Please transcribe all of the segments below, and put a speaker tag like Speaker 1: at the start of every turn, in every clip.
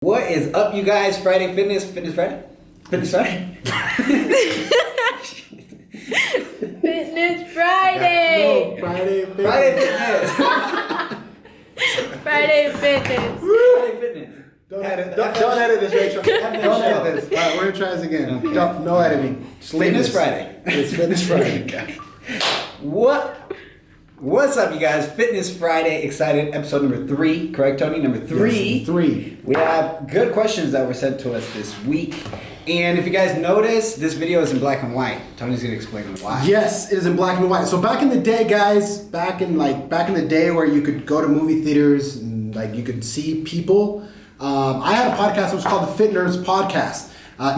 Speaker 1: What is up, you guys? Friday Fitness Friday? Fitness Friday?
Speaker 2: Fitness Friday!
Speaker 3: No, Friday Fitness.
Speaker 1: Friday Fitness!
Speaker 2: Friday Fitness!
Speaker 1: Friday Fitness!
Speaker 3: Don't edit this, Rachel. Don't edit this. All right, we're going to try this again.
Speaker 1: Okay.
Speaker 3: No editing. Just leave
Speaker 1: Fitness
Speaker 3: this.
Speaker 1: Friday.
Speaker 3: It's Fitness Friday.
Speaker 1: What's up, you guys? Fitness Friday, excited. Episode number 3, correct, Tony? Number 3.
Speaker 3: Yes, 3.
Speaker 1: We have good questions that were sent to us this week. And if you guys notice, this video is in black and white. Tony's going to explain why.
Speaker 3: Yes, it is in black and white. So back in the day, guys, back in the day where you could go to movie theaters and you could see people, I had a podcast that was called the Fit Nerds Podcast.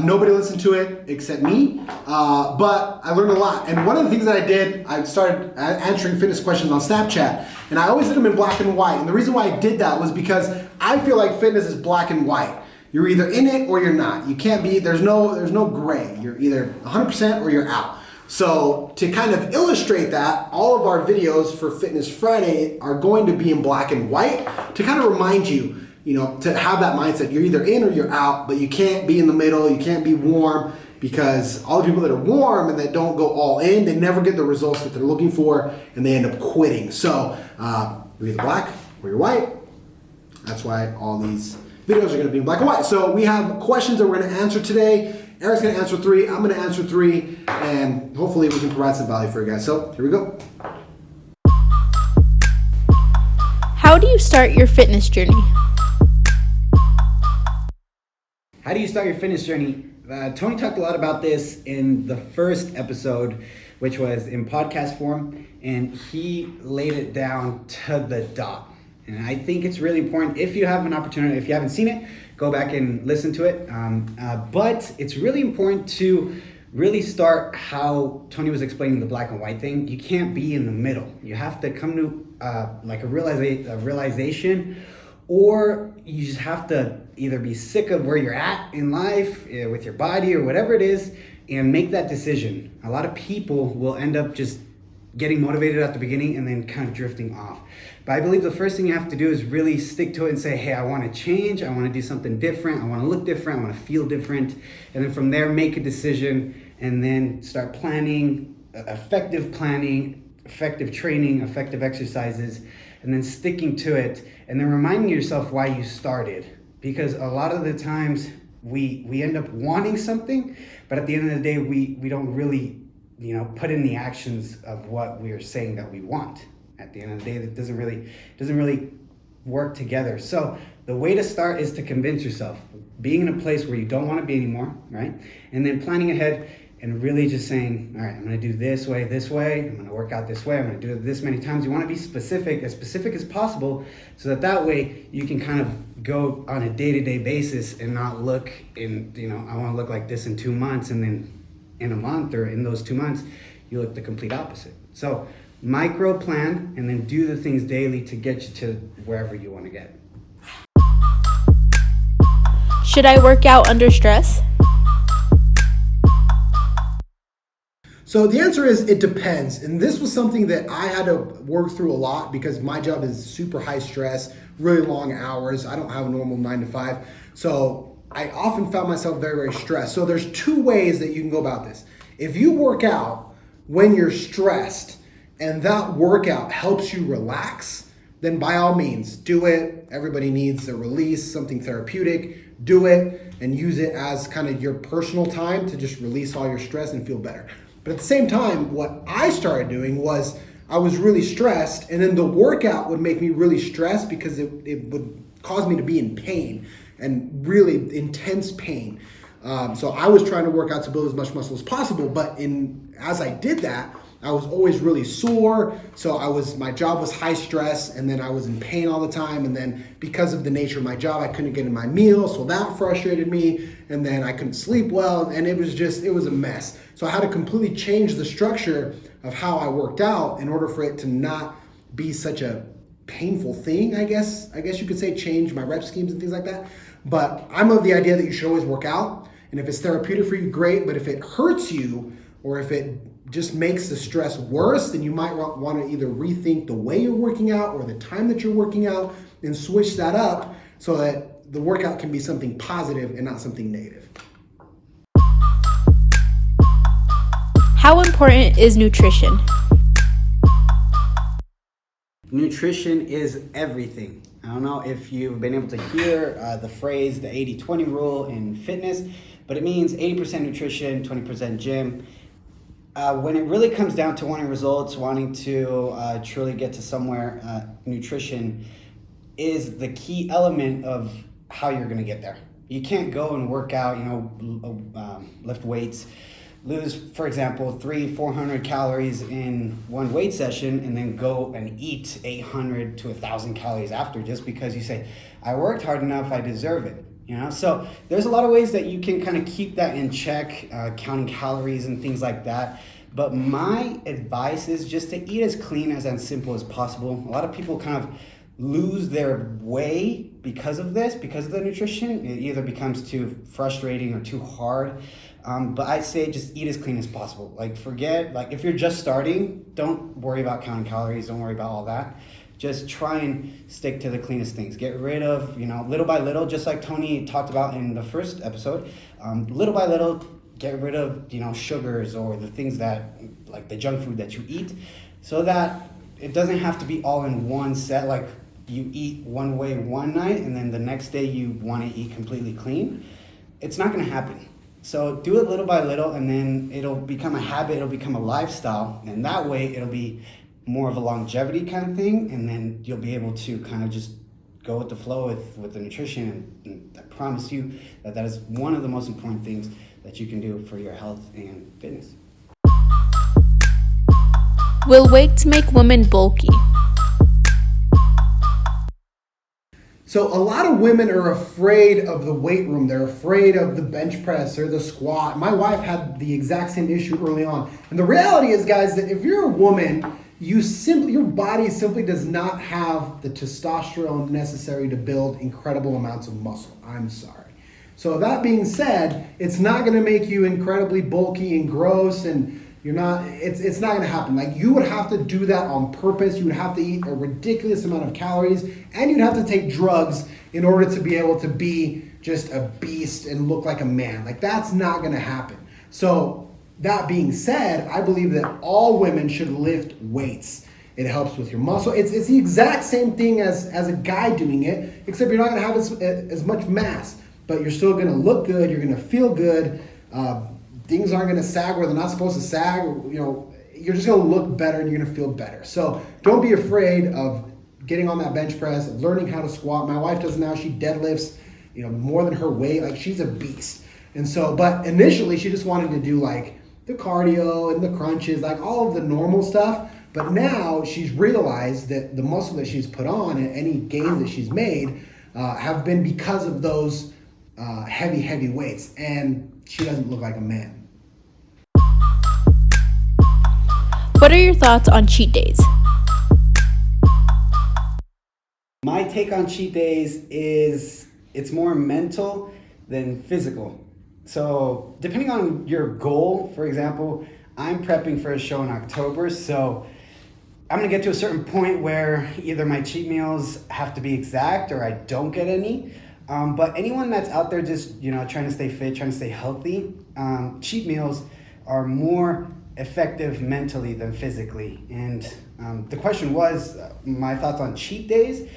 Speaker 3: Nobody listened to it except me, but I learned a lot. And one of the things that I did, I started answering fitness questions on Snapchat, and I always did them in black and white. And the reason why I did that was because I feel like fitness is black and white. You're either in it or you're not. You can't be, there's no gray. You're either 100% or you're out. So to kind of illustrate that, all of our videos for Fitness Friday are going to be in black and white to kind of remind you, to have that mindset. You're either in or you're out, but you can't be in the middle. You can't be warm, because all the people that are warm and that don't go all in, they never get the results that they're looking for, and they end up quitting. So you're either black or you're white. That's why all these videos are going to be in black and white. So we have questions that we're going to answer today. Eric's going to answer 3. I'm going to answer 3, and hopefully we can provide some value for you guys. So here we go.
Speaker 2: How do you start your fitness journey?
Speaker 1: How do you start your fitness journey? Tony talked a lot about this in the first episode, which was in podcast form, and he laid it down to the dot. And I think it's really important, if you have an opportunity, if you haven't seen it, go back and listen to it. But it's really important to really start how Tony was explaining the black and white thing. You can't be in the middle. You have to come to a realization, or you just have to either be sick of where you're at in life, with your body or whatever it is, and make that decision. A lot of people will end up just getting motivated at the beginning and then kind of drifting off. But I believe the first thing you have to do is really stick to it and say, hey, I want to change. I want to do something different. I want to look different. I want to feel different. And then from there, make a decision, and then start planning, effective training, effective exercises, and then sticking to it, and then reminding yourself why you started. Because a lot of the times we end up wanting something, but at the end of the day, we don't really put in the actions of what we are saying that we want. At the end of the day, that doesn't really work together. So the way to start is to convince yourself, being in a place where you don't want to be anymore, right? And then planning ahead and really just saying, all right, I'm going to do this way, I'm going to work out this way, I'm going to do it this many times. You want to be specific as possible, so that way you can kind of go on a day-to-day basis and not look in, I want to look like this in 2 months, and then in a month or in those 2 months, you look the complete opposite. So micro plan, and then do the things daily to get you to wherever you want to get.
Speaker 2: Should I work out under stress?
Speaker 3: So the answer is it depends. And this was something that I had to work through a lot, because my job is super high stress, really long hours. I don't have a normal 9 to 5. So I often found myself very, very stressed. So there's 2 ways that you can go about this. If you work out when you're stressed and that workout helps you relax, then by all means, do it. Everybody needs a release, something therapeutic. Do it and use it as kind of your personal time to just release all your stress and feel better. But at the same time, what I started doing was I was really stressed, and then the workout would make me really stressed because it would cause me to be in pain, and really intense pain. So I was trying to work out to build as much muscle as possible, but as I did that, I was always really sore. So my job was high stress, and then I was in pain all the time. And then because of the nature of my job, I couldn't get in my meal. So that frustrated me. And then I couldn't sleep well. And it was a mess. So I had to completely change the structure of how I worked out in order for it to not be such a painful thing, I guess you could say. Change my rep schemes and things like that. But I'm of the idea that you should always work out. And if it's therapeutic for you, great. But if it hurts you, or if it just makes the stress worse, then you might want to either rethink the way you're working out or the time that you're working out, and switch that up so that the workout can be something positive and not something negative.
Speaker 2: How important is nutrition?
Speaker 1: Nutrition is everything. I don't know if you've been able to hear the phrase, the 80-20 rule in fitness, but it means 80% nutrition, 20% gym. When it really comes down to wanting results, wanting to truly get to somewhere, nutrition is the key element of how you're going to get there. You can't go and work out, lift weights, lose, for example, 300-400 calories in one weight session and then go and eat 800 to 1,000 calories after just because you say, I worked hard enough, I deserve it. So there's a lot of ways that you can kind of keep that in check, counting calories and things like that. But my advice is just to eat as clean and simple as possible. A lot of people kind of lose their way because of this, because of the nutrition. It either becomes too frustrating or too hard. But I say just eat as clean as possible. Forget, if you're just starting, don't worry about counting calories. Don't worry about all that. Just try and stick to the cleanest things. Get rid of, little by little, just like Tony talked about in the first episode, little by little, get rid of, sugars or the things that, like the junk food that you eat, so that it doesn't have to be all in one set. Like you eat one way one night and then the next day you want to eat completely clean. It's not going to happen. So do it little by little, and then it'll become a habit, it'll become a lifestyle, and that way it'll be more of a longevity kind of thing, and then you'll be able to kind of just go with the flow with the nutrition, and I promise you that is one of the most important things that you can do for your health and fitness.
Speaker 2: Will weights make women bulky?
Speaker 3: So a lot of women are afraid of the weight room. They're afraid of the bench press or the squat. My wife had the exact same issue early on. And the reality is, guys, that if you're a woman, your body simply does not have the testosterone necessary to build incredible amounts of muscle. I'm sorry. So that being said, it's not going to make you incredibly bulky and gross, and it's not going to happen. You would have to do that on purpose. You would have to eat a ridiculous amount of calories, and you'd have to take drugs in order to be able to be just a beast and look like a man. That's not going to happen. So that being said, I believe that all women should lift weights. It helps with your muscle. It's the exact same thing as a guy doing it, except you're not going to have as much mass, but you're still going to look good. You're going to feel good. Things aren't going to sag where they're not supposed to sag. You're just going to look better and you're going to feel better. So don't be afraid of getting on that bench press, of learning how to squat. My wife does now. She deadlifts, more than her weight. She's a beast. And so, but initially she just wanted to do the cardio and the crunches, all of the normal stuff. But now she's realized that the muscle that she's put on and any gains that she's made have been because of those heavy weights. And she doesn't look like a man.
Speaker 2: What are your thoughts on cheat days?
Speaker 1: My take on cheat days is it's more mental than physical. So depending on your goal, for example, I'm prepping for a show in October, so I'm gonna get to a certain point where either my cheat meals have to be exact or I don't get any. But anyone that's out there just trying to stay fit, trying to stay healthy, cheat meals are more effective mentally than physically. And the question was my thoughts on cheat days.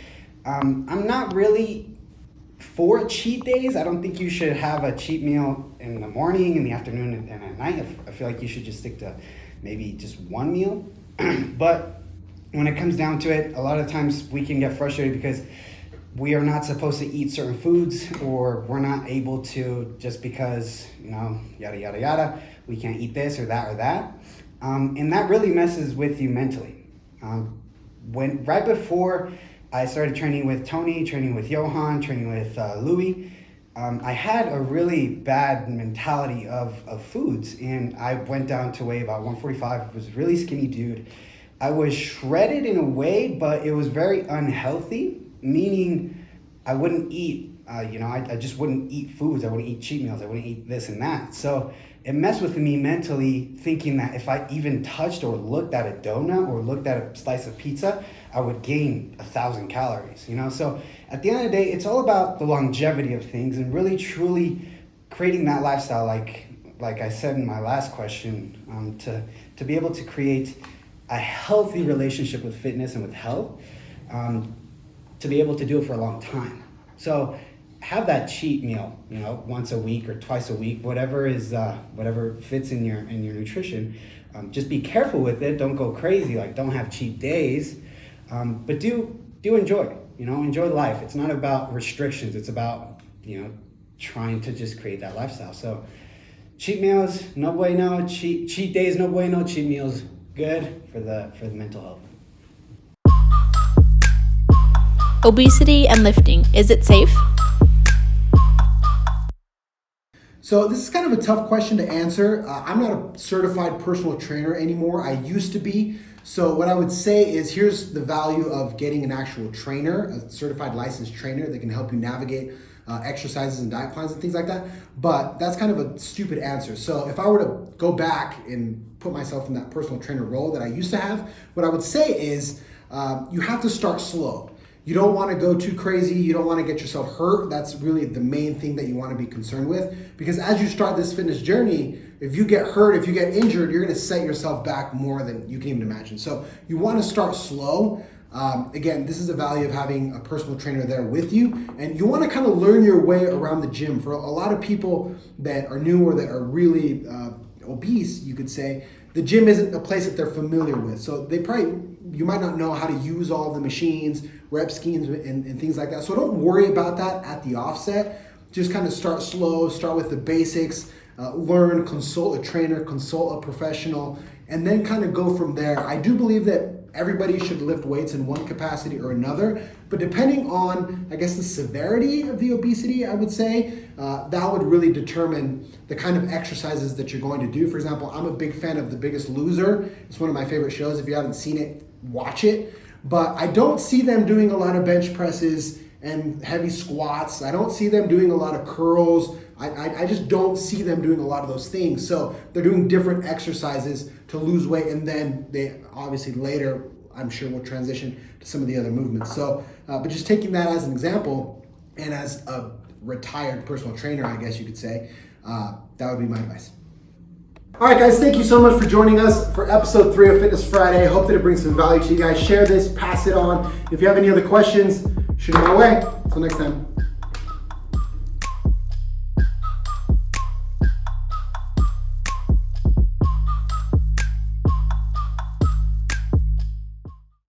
Speaker 1: I'm not really for cheat days. I don't think you should have a cheat meal in the morning, in the afternoon, and at night. I feel like you should just stick to maybe just one meal. But when it comes down to it, a lot of times we can get frustrated because we are not supposed to eat certain foods, or we're not able to just because, yada, yada, yada, we can't eat this or that or that. And that really messes with you mentally. Right before I started training with Tony, training with Johan, training with Louis, I had a really bad mentality of foods, and I went down to weigh about 145. I was a really skinny dude. I was shredded in a way, but it was very unhealthy, meaning I wouldn't eat I just wouldn't eat foods. I wouldn't eat cheat meals. I wouldn't eat this and that. So it messed with me mentally, thinking that if I even touched or looked at a donut or looked at a slice of pizza, I would gain 1,000 calories, So at the end of the day, it's all about the longevity of things and really truly creating that lifestyle, like I said in my last question, to be able to create a healthy relationship with fitness and with health, to be able to do it for a long time. So have that cheat meal, once a week or twice a week, whatever fits in your nutrition. Just be careful with it. Don't go crazy. Like, don't have cheat days, but do enjoy. Enjoy life. It's not about restrictions. It's about trying to just create that lifestyle. So cheat meals, no bueno. Cheat days, no bueno. Cheat meals, good for the mental health.
Speaker 2: Obesity and lifting, is it safe?
Speaker 3: So this is kind of a tough question to answer. I'm not a certified personal trainer anymore. I used to be. So what I would say is, here's the value of getting an actual trainer, a certified licensed trainer that can help you navigate exercises and diet plans and things like that. But that's kind of a stupid answer. So if I were to go back and put myself in that personal trainer role that I used to have, what I would say is you have to start slow. You don't want to go too crazy. You don't want to get yourself hurt. That's really the main thing that you want to be concerned with. Because as you start this fitness journey, if you get hurt, if you get injured, you're going to set yourself back more than you can even imagine. So you want to start slow. Again, this is the value of having a personal trainer there with you. And you want to kind of learn your way around the gym. For a lot of people that are new or that are really obese, you could say, the gym isn't a place that they're familiar with. So you might not know how to use all the machines, rep schemes, and things like that. So don't worry about that at the offset. Just kind of start slow, start with the basics, learn, consult a trainer, consult a professional, and then kind of go from there. I do believe that everybody should lift weights in one capacity or another, but depending on, I guess, the severity of the obesity, I would say, that would really determine the kind of exercises that you're going to do. For example, I'm a big fan of The Biggest Loser. It's one of my favorite shows. If you haven't seen it, watch it. But I don't see them doing a lot of bench presses and heavy squats. I don't see them doing a lot of curls. I just don't see them doing a lot of those things. So they're doing different exercises to lose weight, and then they obviously later, I'm sure, will transition to some of the other movements. So, but just taking that as an example, and as a retired personal trainer, I guess you could say, that would be my advice. All right, guys, thank you so much for joining us for episode 3 of Fitness Friday. Hope that it brings some value to you guys. Share this, pass it on. If you have any other questions, shoot them my way. Until next time.